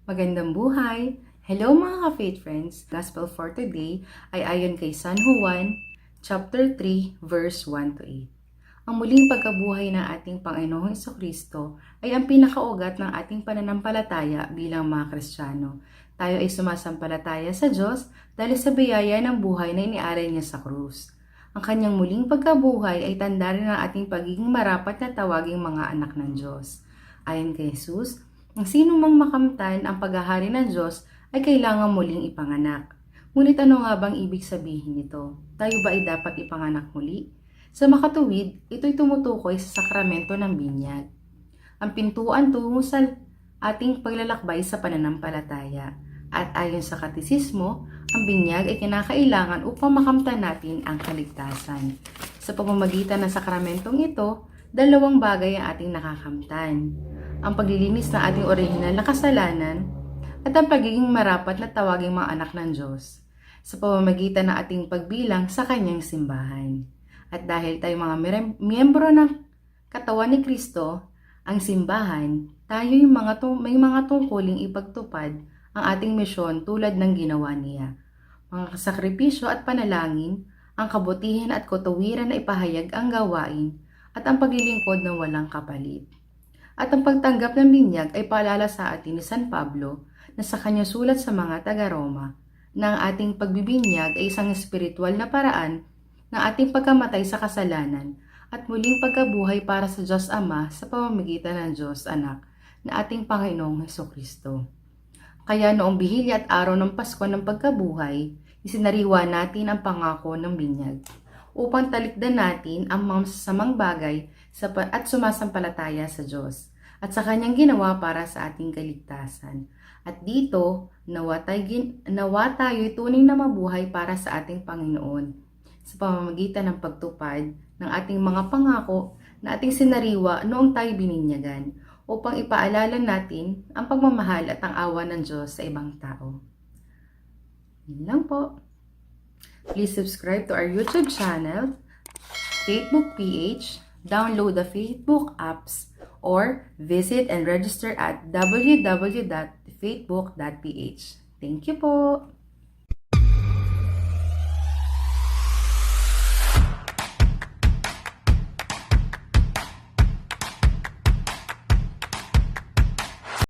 Magandang buhay! Hello mga ka-faith friends! Gospel for today ay ayon kay San Juan, chapter 3, verse 1 to 8. Ang muling pagkabuhay ng ating Panginoong Jesucristo ay ang pinakaugat ng ating pananampalataya bilang mga Kristiyano. Tayo ay sumasampalataya sa Diyos dahil sa biyaya ng buhay na inialay niya sa krus. Ang kanyang muling pagkabuhay ay tanda rin ng ating pagiging marapat na tawaging mga anak ng Diyos. Ayon kay Jesus, ang sino mang makamtan ang paghahari ng Diyos ay kailangang muling ipanganak. Ngunit ano nga bang ibig sabihin nito? Tayo ba ay dapat ipanganak muli? Sa makatuwid, ito'y tumutukoy sa sakramento ng binyag. Ang pintuan tungo sa ating paglalakbay sa pananampalataya. At ayon sa katisismo, ang binyag ay kinakailangan upang makamtan natin ang kaligtasan. Sa pamamagitan ng sakramentong ito, dalawang bagay ang ating nakakamtan. Ang paglilinis ng ating orihinal na kasalanan at ang pagiging marapat na tawaging mga anak ng Diyos sa pamamagitan ng ating pagbilang sa kanyang simbahan. At dahil tayo mga miyembro ng katawan ni Kristo, ang simbahan, tayo may mga tungkuling ipagtupad ang ating misyon tulad ng ginawa niya. Mga sakripisyo at panalangin, ang kabutihan at katuwiran na ipahayag ang gawain at ang paglilingkod ng walang kapalit. At ang pagtanggap ng binyag ay paalala sa atin ni San Pablo na sa kanyang sulat sa mga taga-Roma na ang ating pagbibinyag ay isang espiritual na paraan ng ating pagkamatay sa kasalanan at muling pagkabuhay para sa Diyos Ama sa pamamagitan ng Diyos Anak na ating Panginoong Jesucristo. Kaya noong bihilya at araw ng Pasko ng pagkabuhay, isinariwa natin ang pangako ng binyag upang talikdan natin ang mga masasamang bagay at sumasampalataya sa Diyos at sa kanyang ginawa para sa ating kaligtasan. At dito, nawa tayo'y tunay na mabuhay para sa ating Panginoon sa pamamagitan ng pagtupad ng ating mga pangako na ating sinariwa noong tayo bininyagan upang ipaalala natin ang pagmamahal at ang awa ng Diyos sa ibang tao. Yun lang po. Please subscribe to our YouTube channel, Facebook PH, download the Facebook apps, or visit and register at www.facebook.ph. Thank you po!